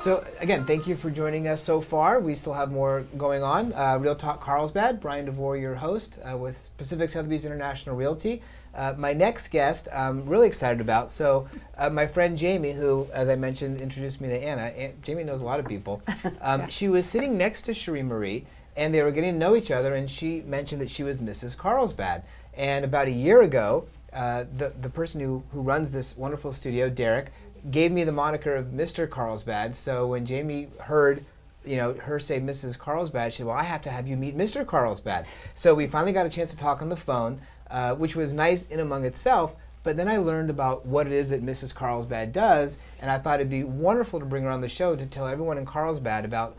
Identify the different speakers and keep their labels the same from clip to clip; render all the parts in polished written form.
Speaker 1: So again, thank you for joining us so far. We still have more going on. Real Talk Carlsbad, Brian DeVore, your host with Pacific Sotheby's International Realty. My next guest, I'm really excited about. So my friend Jamie, who, as I mentioned, introduced me to Anna. Jamie knows a lot of people. She was sitting next to Sharie Marie, and they were getting to know each other, and she mentioned that she was Mrs. Carlsbad. And about a year ago, the person who runs this wonderful studio, Derek, gave me the moniker of Mr. Carlsbad. So when Jamie heard her say Mrs. Carlsbad, she said, well, I have to have you meet Mr. Carlsbad. So we finally got a chance to talk on the phone, which was nice in among itself. But then I learned about what it is that Mrs. Carlsbad does, and I thought it'd be wonderful to bring her on the show to tell everyone in Carlsbad about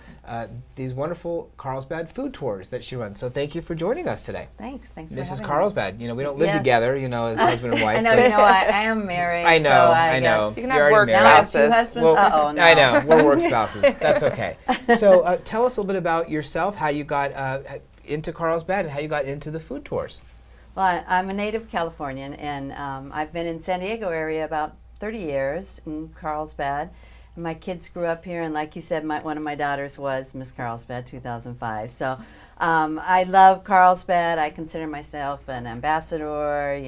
Speaker 1: these wonderful Carlsbad food tours that she runs. So thank you for joining us today.
Speaker 2: Thanks for
Speaker 1: Mrs.
Speaker 2: having
Speaker 1: Carlsbad.
Speaker 2: me.
Speaker 1: We don't live together, as husband and wife.
Speaker 2: I know, I am married.
Speaker 1: I know,
Speaker 2: so
Speaker 1: I know.
Speaker 3: You can have work spouses.
Speaker 2: Two husbands?
Speaker 1: Well,
Speaker 2: No.
Speaker 1: I know, we're work spouses. That's okay. So tell us a little bit about yourself, how you got into Carlsbad, and how you got into the food tours.
Speaker 2: Well, I'm a native Californian, and I've been in San Diego area about 30 years in Carlsbad. And my kids grew up here, and like you said, one of my daughters was Miss Carlsbad 2005. So I love Carlsbad. I consider myself an ambassador.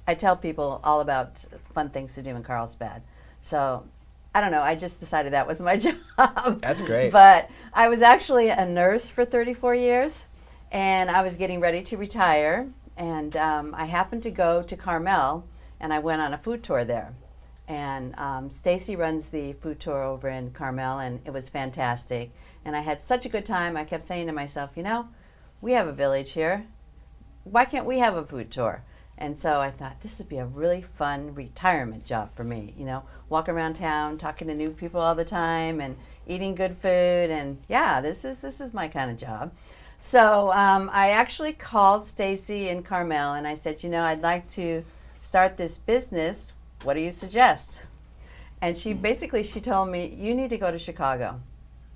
Speaker 2: I tell people all about fun things to do in Carlsbad. So I don't know, I just decided that was my job.
Speaker 1: That's great.
Speaker 2: But I was actually a nurse for 34 years. And I was getting ready to retire, and I happened to go to Carmel, and I went on a food tour there. And Stacy runs the food tour over in Carmel, and it was fantastic. And I had such a good time. I kept saying to myself, we have a village here. Why can't we have a food tour? And so I thought this would be a really fun retirement job for me. Walk around town, talking to new people all the time, and eating good food. And yeah, this is my kind of job. So I actually called Stacy in Carmel, and I said, I'd like to start this business. What do you suggest? And she told me, you need to go to Chicago.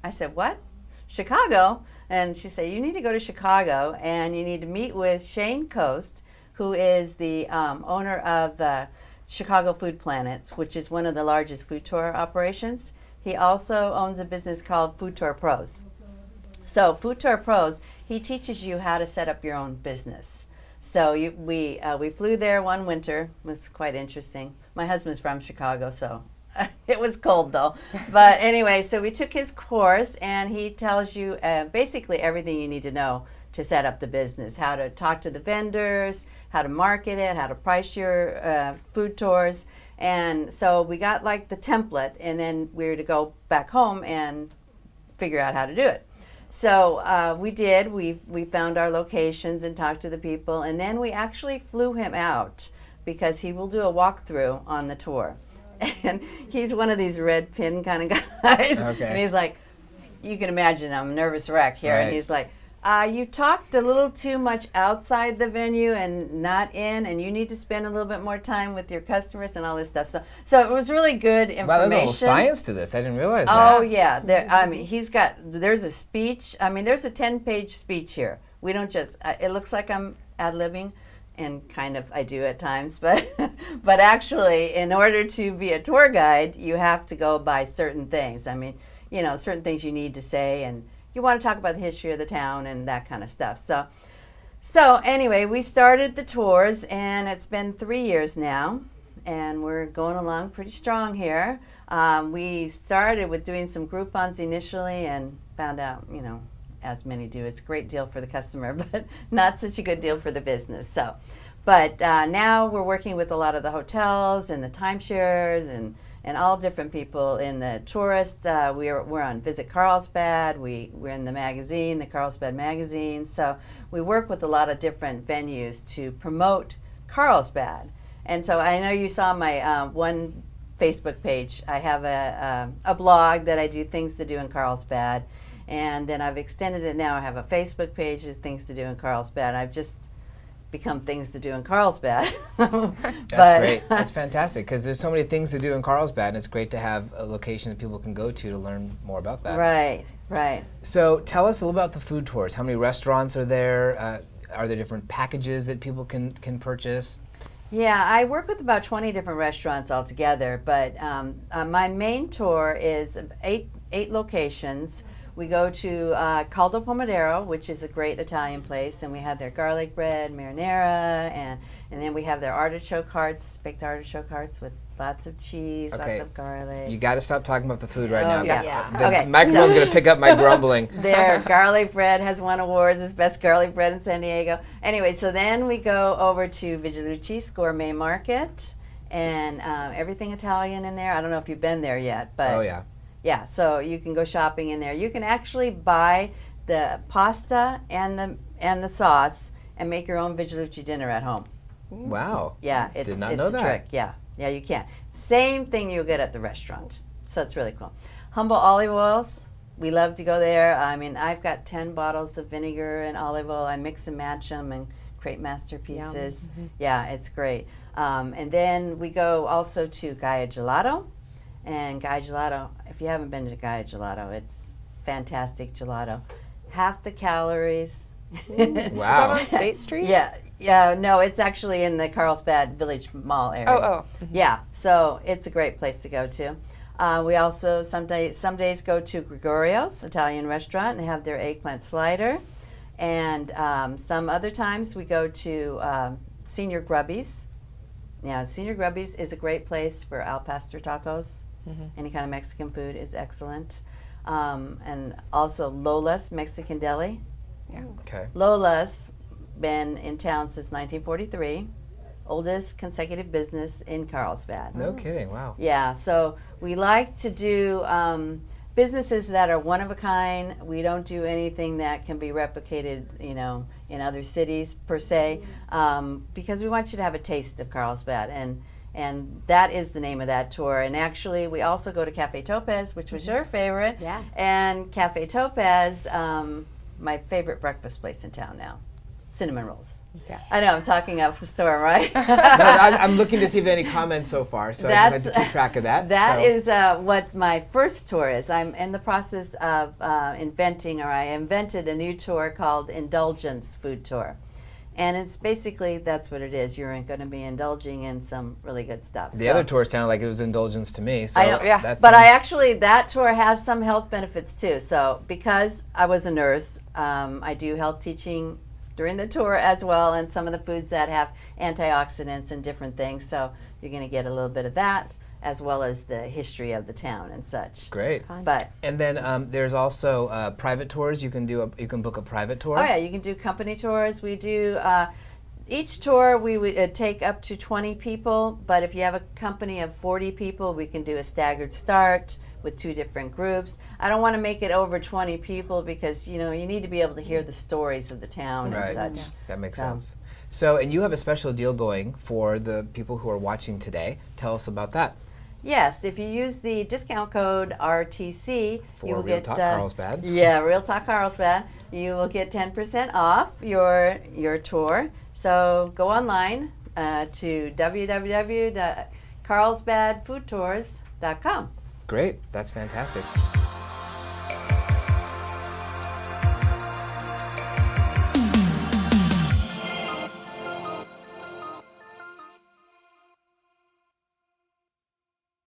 Speaker 2: I said, what? Chicago? And she said, you need to go to Chicago, and you need to meet with Shane Coast, who is the owner of the Chicago Food Planet, which is one of the largest food tour operations. He also owns a business called Food Tour Pros. So Food Tour Pros, he teaches you how to set up your own business. So we flew there one winter. It was quite interesting. My husband's from Chicago, so it was cold though. But anyway, so we took his course, and he tells you basically everything you need to know to set up the business, how to talk to the vendors, how to market it, how to price your food tours. And so we got like the template, and then we were to go back home and figure out how to do it. So we did. We found our locations and talked to the people, and then we actually flew him out because he will do a walkthrough on the tour. And he's one of these red pin kind of guys.
Speaker 1: Okay.
Speaker 2: And he's like, you can imagine I'm a nervous wreck here.
Speaker 1: Right.
Speaker 2: And he's like, you talked a little too much outside the venue and not in, and you need to spend a little bit more time with your customers and all this stuff. So it was really good information.
Speaker 1: Wow, there's a whole science to this. I didn't realize that.
Speaker 2: Oh yeah, there's a speech. There's a 10-page speech here. We don't just. It looks like I'm ad-libbing, and kind of I do at times, but actually, in order to be a tour guide, you have to go by certain things. Certain things you need to say, and you want to talk about the history of the town and that kind of stuff. So anyway, we started the tours, and it's been 3 years now, and we're going along pretty strong here. We started with doing some Groupons initially and found out, as many do, it's a great deal for the customer, but not such a good deal for the business. But now we're working with a lot of the hotels and the timeshares and all different people in the tourist. We're on Visit Carlsbad. We're in the magazine, the Carlsbad magazine. So we work with a lot of different venues to promote Carlsbad. And so I know you saw my one Facebook page. I have a blog that I do things to do in Carlsbad. And then I've extended it now. I have a Facebook page of things to do in Carlsbad. I've just become things to do in Carlsbad.
Speaker 1: That's great. That's fantastic, because there's so many things to do in Carlsbad, and it's great to have a location that people can go to learn more about that.
Speaker 2: Right.
Speaker 1: So tell us a little about the food tours. How many restaurants are there? Are there different packages that people can purchase?
Speaker 2: Yeah, I work with about 20 different restaurants altogether, but my main tour is eight locations. We go to Caldo Pomodoro, which is a great Italian place, and we have their garlic bread, marinara, and then we have their artichoke hearts, baked artichoke hearts with lots of cheese,
Speaker 1: Okay.
Speaker 2: lots of garlic.
Speaker 1: You got to stop talking about the food right now.
Speaker 2: yeah.
Speaker 1: The
Speaker 2: Okay,
Speaker 1: microphone's
Speaker 2: so-
Speaker 1: going to pick up my grumbling.
Speaker 2: Their garlic bread has won awards as best garlic bread in San Diego. Anyway, so then we go over to Vigilucci's Gourmet Market, and everything Italian in there. I don't know if you've been there yet, but
Speaker 1: Oh, yeah.
Speaker 2: yeah, so you can go shopping in there. You can actually buy the pasta and the sauce and make your own Vigilucci dinner at home.
Speaker 1: Wow.
Speaker 2: Yeah, it's
Speaker 1: Did not
Speaker 2: it's
Speaker 1: know
Speaker 2: a
Speaker 1: that.
Speaker 2: trick. Yeah, you can. Same thing you'll get at the restaurant. So it's really cool. Humble olive oils. We love to go there. I mean, I've got 10 bottles of vinegar and olive oil. I mix and match them and create masterpieces. Yeah, it's great. And then we go also to Gaia Gelato. And Gaia Gelato, if you haven't been to Gaia Gelato, it's fantastic gelato. Half the calories.
Speaker 1: Wow.
Speaker 3: Is that on State Street?
Speaker 2: Yeah, no, it's actually in the Carlsbad Village Mall area.
Speaker 3: Oh.
Speaker 2: Yeah, so it's a great place to go to. We also some days go to Gregorio's Italian restaurant and have their eggplant slider. And some other times we go to Senior Grubby's. Now, Senior Grubby's is a great place for al pastor tacos. Any kind of Mexican food is excellent. And also Lola's Mexican Deli.
Speaker 1: Okay.
Speaker 2: Lola's been in town since 1943, oldest consecutive business in Carlsbad.
Speaker 1: No kidding. Wow.
Speaker 2: Yeah, so we like to do businesses that are one of a kind. We don't do anything that can be replicated, in other cities per se, because we want you to have a taste of Carlsbad, and that is the name of that tour. And actually, we also go to Cafe Topaz, which was your favorite.
Speaker 4: Yeah.
Speaker 2: And Cafe Topaz, my favorite breakfast place in town now. Cinnamon rolls.
Speaker 4: Yeah.
Speaker 2: I know, I'm talking up the storm, right?
Speaker 1: No, I'm looking to see if there are any comments so far, so I just have to keep track of that.
Speaker 2: That
Speaker 1: so.
Speaker 2: is what my first tour is. I'm in the process of I invented a new tour called Indulgence Food Tour. And it's basically, that's what it is. You're going to be indulging in some really good stuff.
Speaker 1: The other tour sounded like it was indulgence to me. So
Speaker 2: I know,
Speaker 3: yeah.
Speaker 1: that's
Speaker 2: but that tour has some health benefits too. So because I was a nurse, I do health teaching during the tour as well, and some of the foods that have antioxidants and different things. So you're going to get a little bit of that, as well as the history of the town and such.
Speaker 1: great.
Speaker 2: But
Speaker 1: And then there's also private tours. You can book a private tour.
Speaker 2: oh yeah, you can do company tours. We do each tour we would take up to 20 people, but if you have a company of 40 people, we can do a staggered start with 2 different groups. I don't want to make it over 20 people because you need to be able to hear the stories of the town
Speaker 1: Right.
Speaker 2: and such.
Speaker 1: That makes
Speaker 2: So-
Speaker 1: sense. So, and you have a special deal going for the people who are watching today. Tell us about that.
Speaker 2: Yes, if you use the discount code RTC,
Speaker 1: For
Speaker 2: you will
Speaker 1: Real
Speaker 2: get
Speaker 1: Talk Carlsbad.
Speaker 2: Yeah, Real Talk Carlsbad. You will get 10% off your tour. So go online to www.carlsbadfoodtours.com.
Speaker 1: Great. That's fantastic.